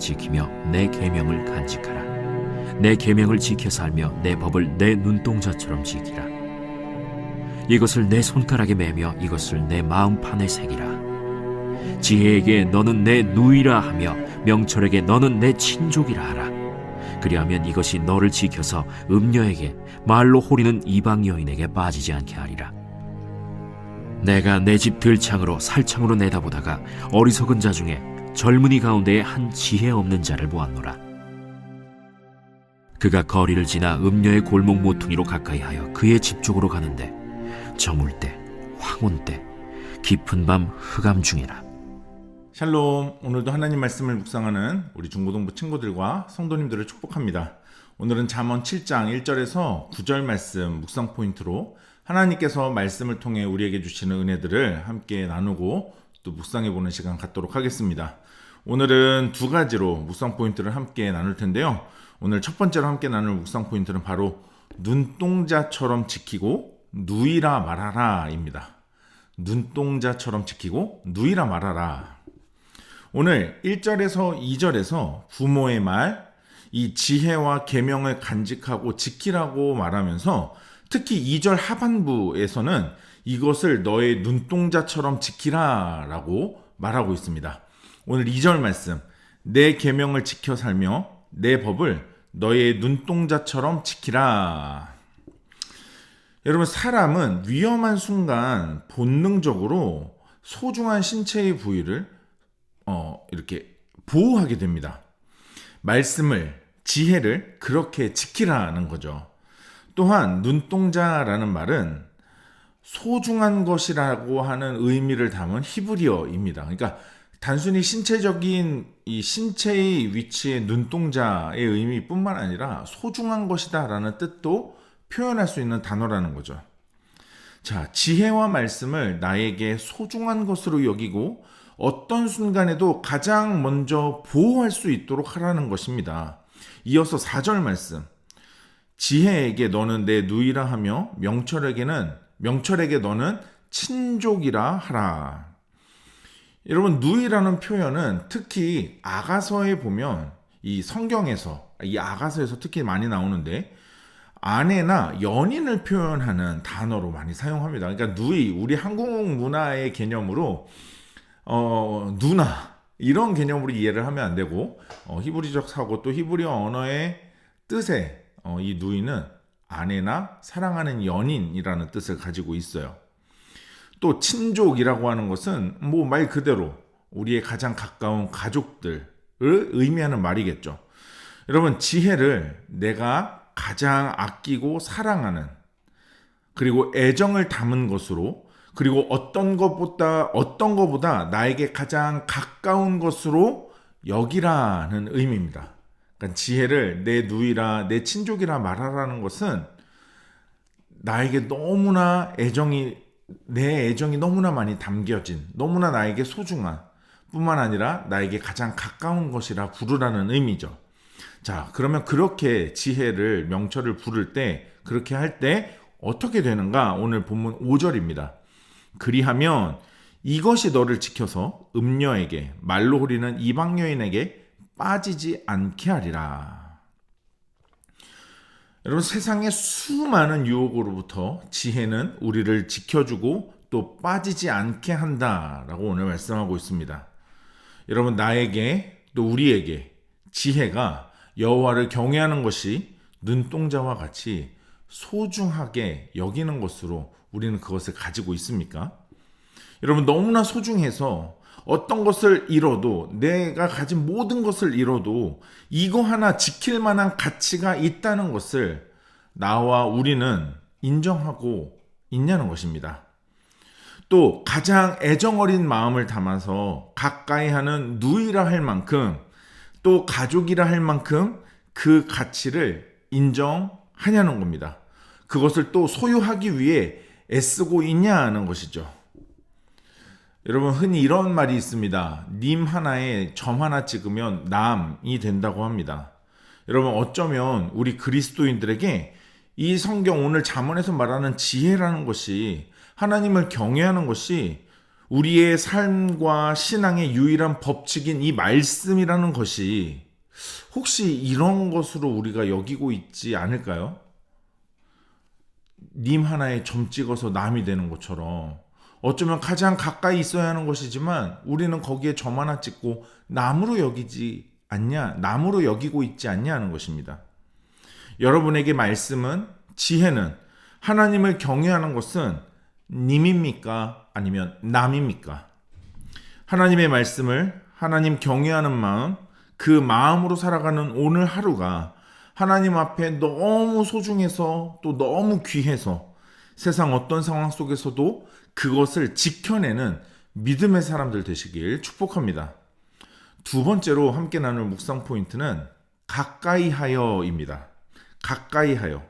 지키며 내 계명을 간직하라. 내 계명을 지켜 살며 내 법을 내 눈동자처럼 지키라. 이것을 내 손가락에 매며 이것을 내 마음판에 새기라. 지혜에게 너는 내 누이라 하며 명철에게 너는 내 친족이라 하라. 그리하면 이것이 너를 지켜서 음녀에게 말로 호리는 이방 여인에게 빠지지 않게 하리라. 내가 내 집 들창으로 살창으로 내다보다가 어리석은 자 중에 젊은이 가운데에 한 지혜 없는 자를 보았노라. 그가 거리를 지나 음녀의 골목 모퉁이로 가까이 하여 그의 집 쪽으로 가는데 저물 때 황혼 때 깊은 밤 흑암 중이라. 샬롬. 오늘도 하나님 말씀을 묵상하는 우리 중고등부 친구들과 성도님들을 축복합니다. 오늘은 잠언 7장 1절에서 9절 말씀 묵상 포인트로 하나님께서 말씀을 통해 우리에게 주시는 은혜들을 함께 나누고 또 묵상해보는 시간 갖도록 하겠습니다. 오늘은 두 가지로 묵상 포인트를 함께 나눌 텐데요. 오늘 첫 번째로 함께 나눌 묵상 포인트는 바로 눈동자처럼 지키고 누이라 말하라 입니다. 눈동자처럼 지키고 누이라 말하라. 오늘 1절에서 2절에서 부모의 말, 이 지혜와 계명을 간직하고 지키라고 말하면서 특히 2절 하반부에서는 이것을 너의 눈동자처럼 지키라 라고 말하고 있습니다. 오늘 2절 말씀, 내 계명을 지켜 살며 내 법을 너의 눈동자처럼 지키라. 여러분, 사람은 위험한 순간 본능적으로 소중한 신체의 부위를 이렇게 보호하게 됩니다. 말씀을, 지혜를 그렇게 지키라는 거죠. 또한 눈동자라는 말은 소중한 것이라고 하는 의미를 담은 히브리어입니다. 그러니까 단순히 신체적인 이 신체의 위치의 눈동자의 의미뿐만 아니라 소중한 것이다 라는 뜻도 표현할 수 있는 단어라는 거죠. 자, 지혜와 말씀을 나에게 소중한 것으로 여기고 어떤 순간에도 가장 먼저 보호할 수 있도록 하라는 것입니다. 이어서 4절 말씀, 지혜에게 너는 내 누이라 하며 명철에게 너는 친족이라 하라. 여러분, 누이라는 표현은 특히 아가서에 보면 이 성경에서 이 아가서에서 특히 많이 나오는데 아내나 연인을 표현하는 단어로 많이 사용합니다. 그러니까 누이, 우리 한국 문화의 개념으로 누나 이런 개념으로 이해를 하면 안 되고 히브리적 사고 또 히브리어 언어의 뜻에 이 누이는 아내나 사랑하는 연인이라는 뜻을 가지고 있어요. 또 친족이라고 하는 것은 뭐 말 그대로 우리의 가장 가까운 가족들을 의미하는 말이겠죠. 여러분, 지혜를 내가 가장 아끼고 사랑하는 그리고 애정을 담은 것으로 그리고 어떤 것보다 나에게 가장 가까운 것으로 여기라는 의미입니다. 그러니까 지혜를 내 누이라 내 친족이라 말하라는 것은 나에게 너무나 내 애정이 너무나 많이 담겨진, 너무나 나에게 소중한 뿐만 아니라 나에게 가장 가까운 것이라 부르라는 의미죠. 자, 그러면 그렇게 지혜를, 명철을 부를 때, 그렇게 할 때 어떻게 되는가? 오늘 본문 5절입니다. 그리하면 이것이 너를 지켜서 음녀에게, 말로 호리는 이방 여인에게 빠지지 않게 하리라. 여러분, 세상의 수많은 유혹으로부터 지혜는 우리를 지켜주고 또 빠지지 않게 한다라고 오늘 말씀하고 있습니다. 여러분, 나에게 또 우리에게 지혜가 여호와를 경외하는 것이 눈동자와 같이 소중하게 여기는 것으로 우리는 그것을 가지고 있습니까? 여러분, 너무나 소중해서 어떤 것을 잃어도, 내가 가진 모든 것을 잃어도 이거 하나 지킬 만한 가치가 있다는 것을 나와 우리는 인정하고 있냐는 것입니다. 또 가장 애정어린 마음을 담아서 가까이 하는 누이라 할 만큼 또 가족이라 할 만큼 그 가치를 인정하냐는 겁니다. 그것을 또 소유하기 위해 애쓰고 있냐는 것이죠. 여러분, 흔히 이런 말이 있습니다. 님 하나에 점 하나 찍으면 남이 된다고 합니다. 여러분, 어쩌면 우리 그리스도인들에게 이 성경 오늘 잠언에서 말하는 지혜라는 것이, 하나님을 경외하는 것이 우리의 삶과 신앙의 유일한 법칙인 이 말씀이라는 것이 혹시 이런 것으로 우리가 여기고 있지 않을까요? 님 하나에 점 찍어서 남이 되는 것처럼 어쩌면 가장 가까이 있어야 하는 것이지만 우리는 거기에 점 하나 찍고 남으로 여기지 않냐, 남으로 여기고 있지 않냐 하는 것입니다. 여러분에게 말씀은, 지혜는, 하나님을 경외하는 것은 님입니까? 아니면 남입니까? 하나님의 말씀을, 하나님 경외하는 마음, 그 마음으로 살아가는 오늘 하루가 하나님 앞에 너무 소중해서 또 너무 귀해서 세상 어떤 상황 속에서도 그것을 지켜내는 믿음의 사람들 되시길 축복합니다. 두 번째로 함께 나눌 묵상 포인트는 가까이 하여입니다. 가까이 하여.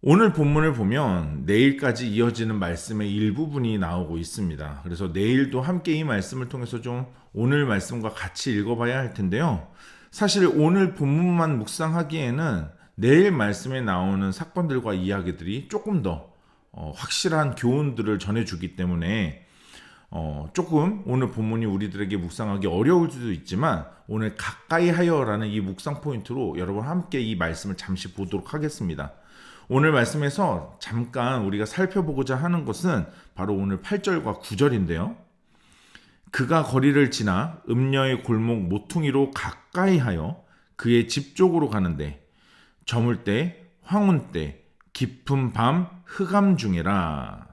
오늘 본문을 보면 내일까지 이어지는 말씀의 일부분이 나오고 있습니다. 그래서 내일도 함께 이 말씀을 통해서 좀 오늘 말씀과 같이 읽어봐야 할 텐데요. 사실 오늘 본문만 묵상하기에는 내일 말씀에 나오는 사건들과 이야기들이 조금 더 확실한 교훈들을 전해주기 때문에 조금 오늘 본문이 우리들에게 묵상하기 어려울 수도 있지만 오늘 가까이 하여라는 이 묵상 포인트로 여러분 함께 이 말씀을 잠시 보도록 하겠습니다. 오늘 말씀에서 잠깐 우리가 살펴보고자 하는 것은 바로 오늘 8절과 9절인데요. 그가 거리를 지나 음녀의 골목 모퉁이로 가까이 하여 그의 집 쪽으로 가는데 저물 때, 황혼 때, 깊은 밤, 흑암 중에라.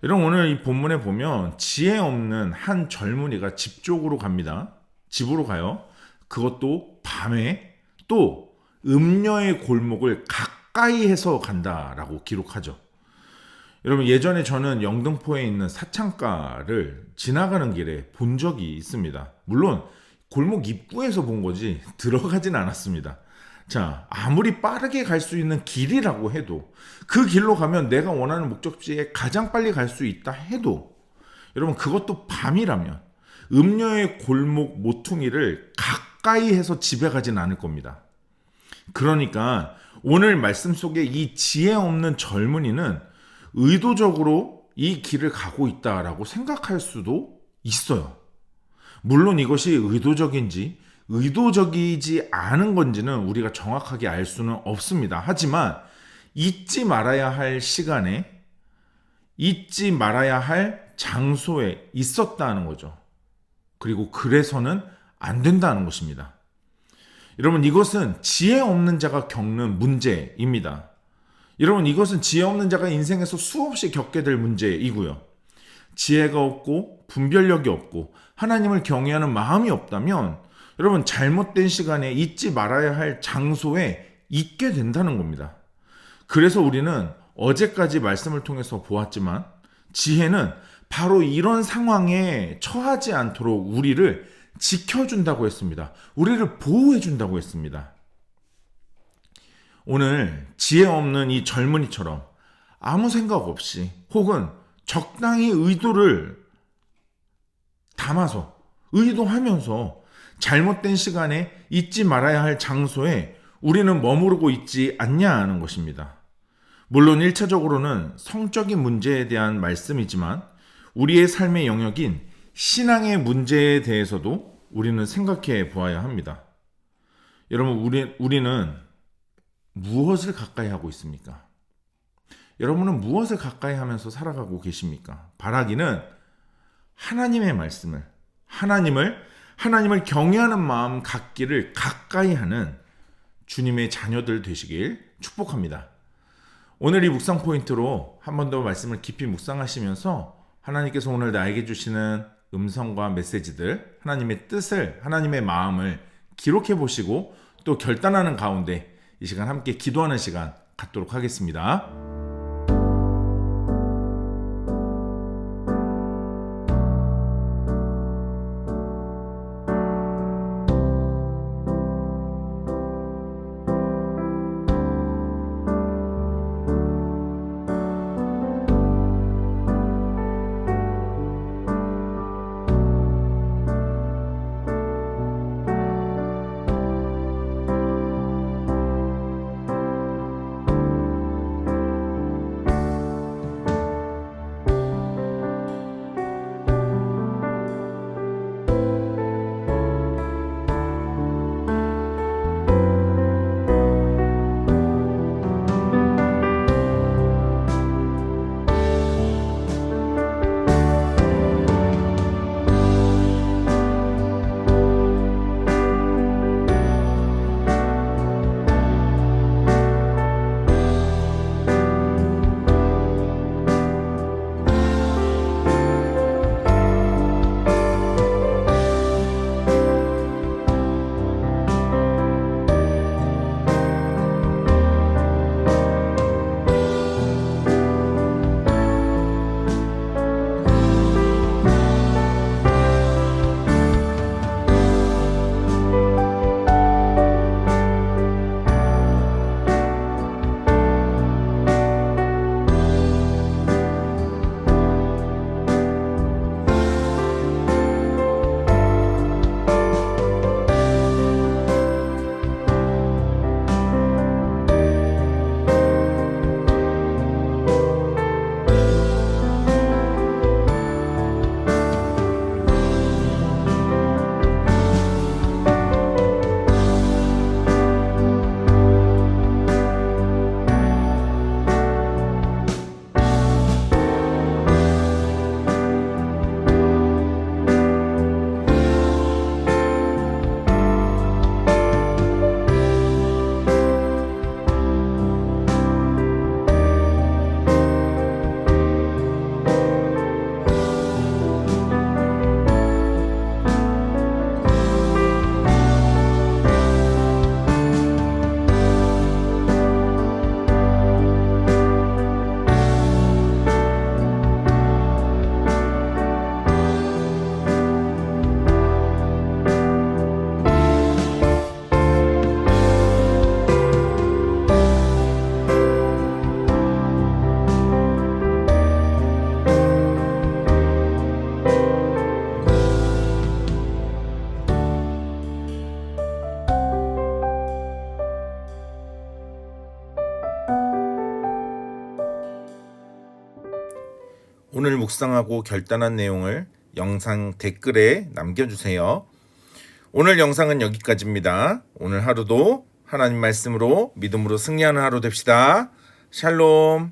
여러분 오늘 이 본문에 보면 지혜 없는 한 젊은이가 집 쪽으로 갑니다. 집으로 가요. 그것도 밤에 또 음녀의 골목을 가까이 해서 간다라고 기록하죠. 여러분 예전에 저는 영등포에 있는 사창가를 지나가는 길에 본 적이 있습니다. 물론 골목 입구에서 본 거지 들어가진 않았습니다. 자, 아무리 빠르게 갈 수 있는 길이라고 해도 그 길로 가면 내가 원하는 목적지에 가장 빨리 갈 수 있다 해도 여러분 그것도 밤이라면 음녀의 골목 모퉁이를 가까이 해서 집에 가진 않을 겁니다. 그러니까 오늘 말씀 속에 이 지혜 없는 젊은이는 의도적으로 이 길을 가고 있다라고 생각할 수도 있어요. 물론 이것이 의도적인지 의도적이지 않은 건지는 우리가 정확하게 알 수는 없습니다. 하지만 잊지 말아야 할 시간에 잊지 말아야 할 장소에 있었다는 거죠. 그리고 그래서는 안 된다는 것입니다. 여러분 이것은 지혜 없는 자가 겪는 문제입니다. 여러분 이것은 지혜 없는 자가 인생에서 수없이 겪게 될 문제이고요. 지혜가 없고 분별력이 없고 하나님을 경외하는 마음이 없다면 여러분 잘못된 시간에 잊지 말아야 할 장소에 있게 된다는 겁니다. 그래서 우리는 어제까지 말씀을 통해서 보았지만 지혜는 바로 이런 상황에 처하지 않도록 우리를 지켜준다고 했습니다. 우리를 보호해준다고 했습니다. 오늘 지혜 없는 이 젊은이처럼 아무 생각 없이 혹은 적당히 의도를 담아서 의도하면서 잘못된 시간에 잊지 말아야 할 장소에 우리는 머무르고 있지 않냐 하는 것입니다. 물론 1차적으로는 성적인 문제에 대한 말씀이지만 우리의 삶의 영역인 신앙의 문제에 대해서도 우리는 생각해 보아야 합니다. 여러분 우리는 무엇을 가까이 하고 있습니까? 여러분은 무엇을 가까이 하면서 살아가고 계십니까? 바라기는 하나님의 말씀을 하나님을 경외하는 마음 갖기를 가까이 하는 주님의 자녀들 되시길 축복합니다. 오늘 이 묵상 포인트로 한 번 더 말씀을 깊이 묵상하시면서 하나님께서 오늘 나에게 주시는 음성과 메시지들, 하나님의 뜻을, 하나님의 마음을 기록해 보시고 또 결단하는 가운데 이 시간 함께 기도하는 시간 갖도록 하겠습니다. 오늘 묵상하고 결단한 내용을 영상 댓글에 남겨주세요. 오늘 영상은 여기까지입니다. 오늘 하루도 하나님 말씀으로 믿음으로 승리하는 하루 됩시다. 샬롬.